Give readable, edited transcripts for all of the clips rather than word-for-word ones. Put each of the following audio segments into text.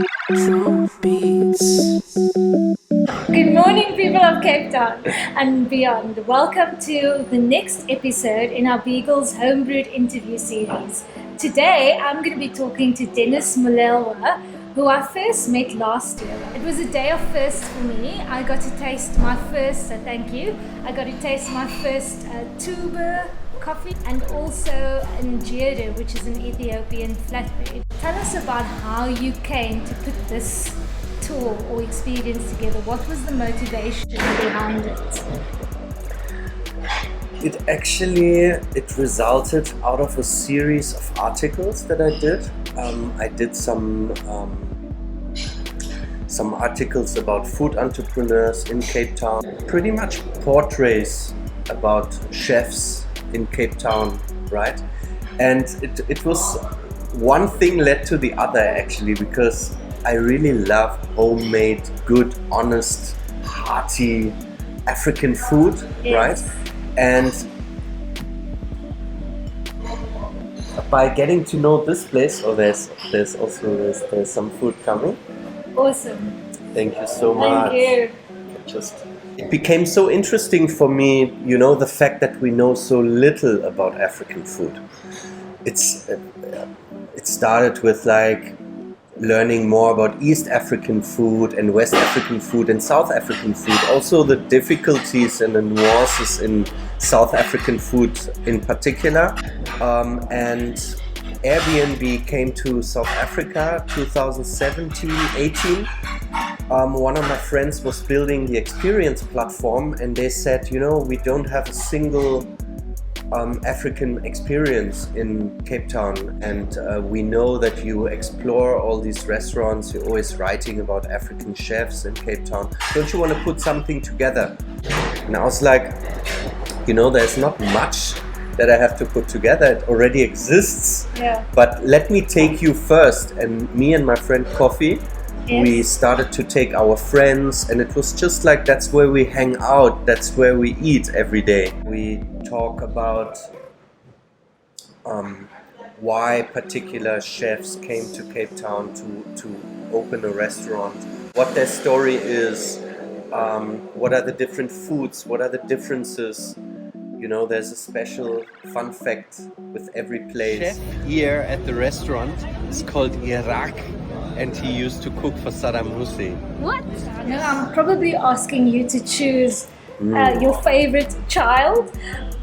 Good morning, people of Cape Town and beyond. Welcome to the next episode in our Beaglez Home-Brewed interview series. Today, I'm going to be talking to Dennis Molelwa, who I first met last year. It was a day of firsts for me. I got to taste my first, thank you. I got to taste my first tuber coffee and also injera, which is an Ethiopian flatbread. Tell us about how you came to put this tour or experience together. What was the motivation behind it? It resulted out of a series of articles that I did. I did some articles about food entrepreneurs in Cape Town, pretty much portraits about chefs in Cape Town, right? And it was one thing led to the other actually, because I really love homemade, good, honest, hearty African food, Yes. right? And by getting to know this place, there's some food coming. Awesome. Thank you so much. Thank you. It became so interesting for me, the fact that we know so little about African food. It started with learning more about East African food and West African food and South African food. Also the difficulties and the nuances in South African food in particular. And Airbnb came to South Africa 2017-18. One of my friends was building the experience platform, and they said, we don't have a single African experience in Cape Town, and we know that you explore all these restaurants, you're always writing about African chefs in Cape Town. Don't you want to put something together? And I was like, there's not much that I have to put together, it already exists. Yeah. But let me take you first. And me and my friend Coffee, Yes. we started to take our friends, and it was just like that's where we hang out, that's where we eat every day. We talk about why particular chefs came to Cape Town to open a restaurant, what their story is, what are the different foods, what are the differences. There's a special fun fact with every place. Chef here at the restaurant is called Iraq, and he used to cook for Saddam Hussein. What? No, I'm probably asking you to choose your favorite child,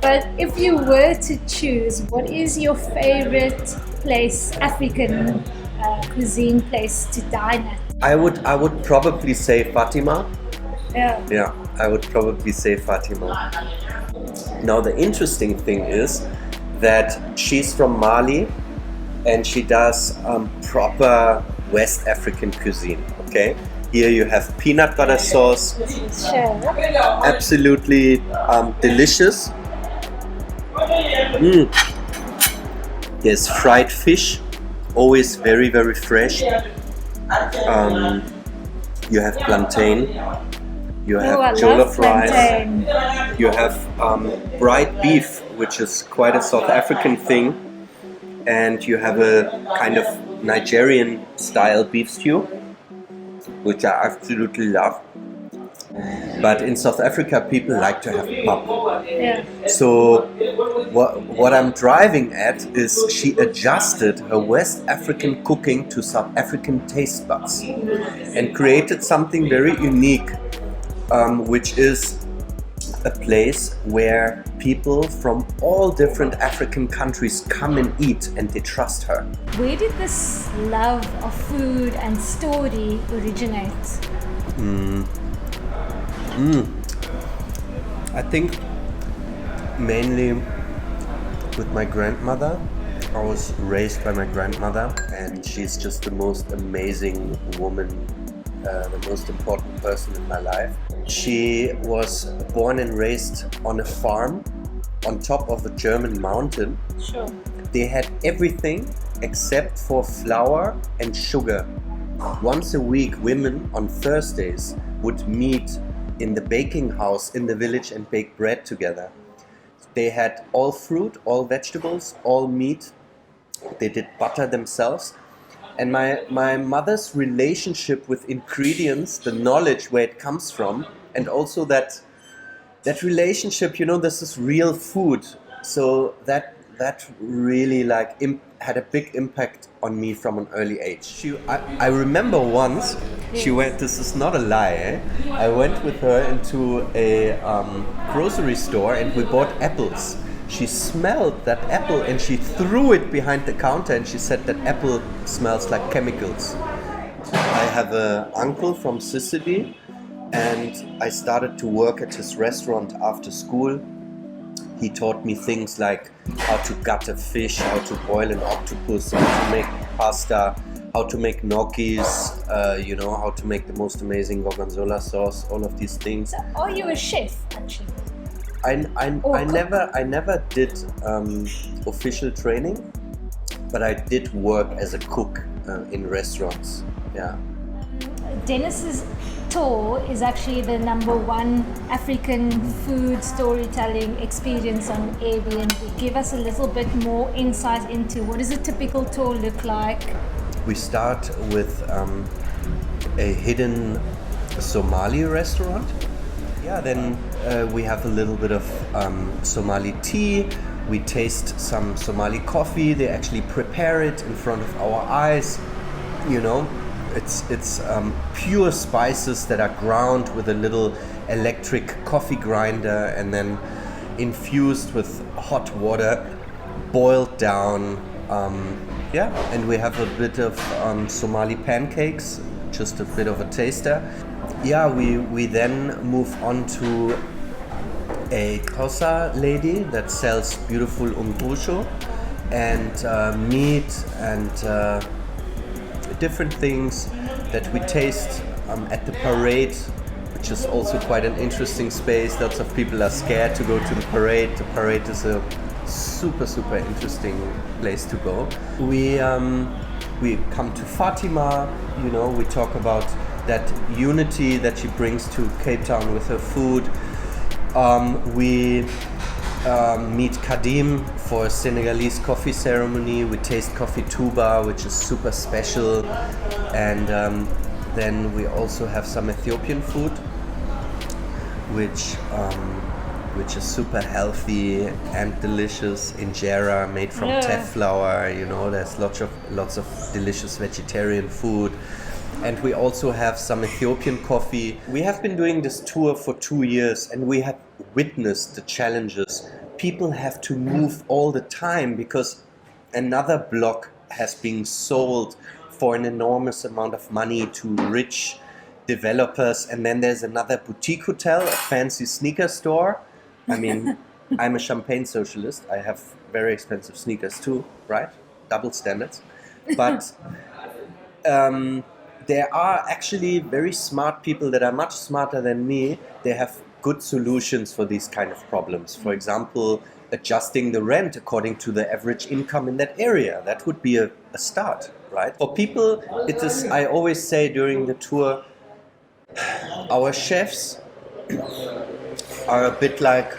but if you were to choose, what is your favorite place, African cuisine place to dine at? I would probably say Fatima. Yeah. Yeah, I would probably say Fatima. Now the interesting thing is that she's from Mali and she does proper West African cuisine, okay? Here you have peanut butter sauce, Sure. absolutely delicious. There's fried fish, always very, very fresh. You have plantain, you have I jollof love rice, plantain. you have fried beef, which is quite a South African thing, and you have a kind of Nigerian style beef stew, which I absolutely love. But in South Africa, people like to have pap. Yeah. So what I'm driving at is she adjusted her West African cooking to South African taste buds and created something very unique, which is a place where people from all different African countries come and eat, and they trust her. Where did this love of food and story originate? I think mainly with my grandmother. I was raised by my grandmother, and she's just the most amazing woman, the most important person in my life. She was born and raised on a farm on top of a German mountain. Sure. They had everything except for flour and sugar. Once a week, women on Thursdays would meet in the baking house in the village and bake bread together. They had all fruit, all vegetables, all meat. They did butter themselves. And my mother's relationship with ingredients, the knowledge where it comes from, and also that relationship, this is real food. So that really had a big impact on me from an early age. I remember once she went. This is not a lie. I went with her into a grocery store and we bought apples. She smelled that apple and she threw it behind the counter and she said that apple smells like chemicals. I have an uncle from Sicily and I started to work at his restaurant after school. He taught me things like how to gut a fish, how to boil an octopus, how to make pasta, how to make gnocchis, how to make the most amazing gorgonzola sauce, all of these things. So are you a chef, actually? I never did official training, but I did work as a cook in restaurants. Yeah. Dennis's tour is actually the #1 African food storytelling experience on Airbnb. Give us a little bit more insight into what does a typical tour look like? We start with a hidden Somali restaurant. Yeah, then we have a little bit of Somali tea. We taste some Somali coffee. They actually prepare it in front of our eyes. It's pure spices that are ground with a little electric coffee grinder and then infused with hot water, boiled down. And we have a bit of Somali pancakes, just a bit of a taster. Yeah, we then move on to a Xhosa lady that sells beautiful umbusho and meat and different things that we taste at the parade, which is also quite an interesting space. Lots of people are scared to go to the parade. The parade is a super interesting place to go. We come to Fatima, we talk about that unity that she brings to Cape Town with her food. We meet Kadim for a Senegalese coffee ceremony. We taste coffee tuba, which is super special. And then we also have some Ethiopian food, which is super healthy and delicious. Injera made from teff flour. There's lots of delicious vegetarian food. And we also have some Ethiopian coffee. We have been doing this tour for 2 years and we have witnessed the challenges. People have to move all the time because another block has been sold for an enormous amount of money to rich developers. And then there's another boutique hotel, a fancy sneaker store. I mean, I'm a champagne socialist. I have very expensive sneakers too, right? Double standards. But there are actually very smart people that are much smarter than me. They have good solutions for these kind of problems. For example, adjusting the rent according to the average income in that area. That would be a start, right? For people, it is, I always say during the tour, our chefs are a bit like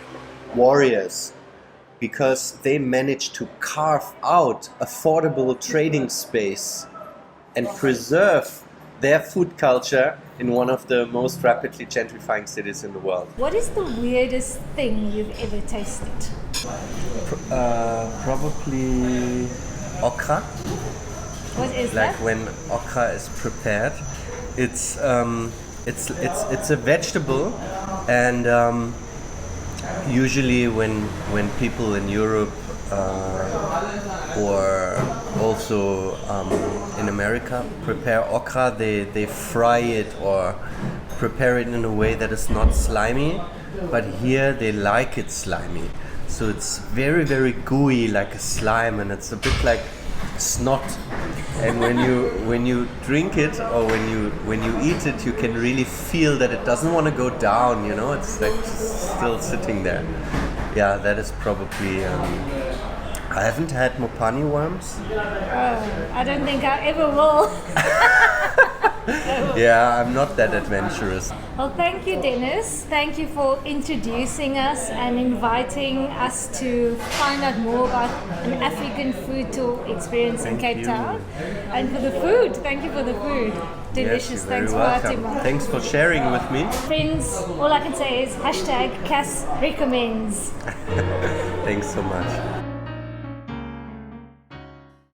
warriors because they manage to carve out affordable trading space and preserve their food culture in one of the most rapidly gentrifying cities in the world. What is the weirdest thing you've ever tasted? Probably okra. What is like that? when okra is prepared, it's a vegetable, and usually when people in Europe or also in America prepare okra, they fry it or prepare it in a way that is not slimy, but here they like it slimy. So it's very, very gooey, like a slime, and it's a bit like snot. And when you drink it or when you eat it, you can really feel that it doesn't want to go down. It's like still sitting there. Yeah, that is probably. I haven't had mopani worms. Oh, I don't think I ever will. Yeah, I'm not that adventurous. Well, thank you, Dennis. Thank you for introducing us and inviting us to find out more about an African food tour experience in Cape Town. And for the food, thank you for the food. Delicious. Yes, you're Thanks for very welcome. Fatima. Thanks for sharing with me. Friends, all I can say is #Cass recommends. Thanks so much.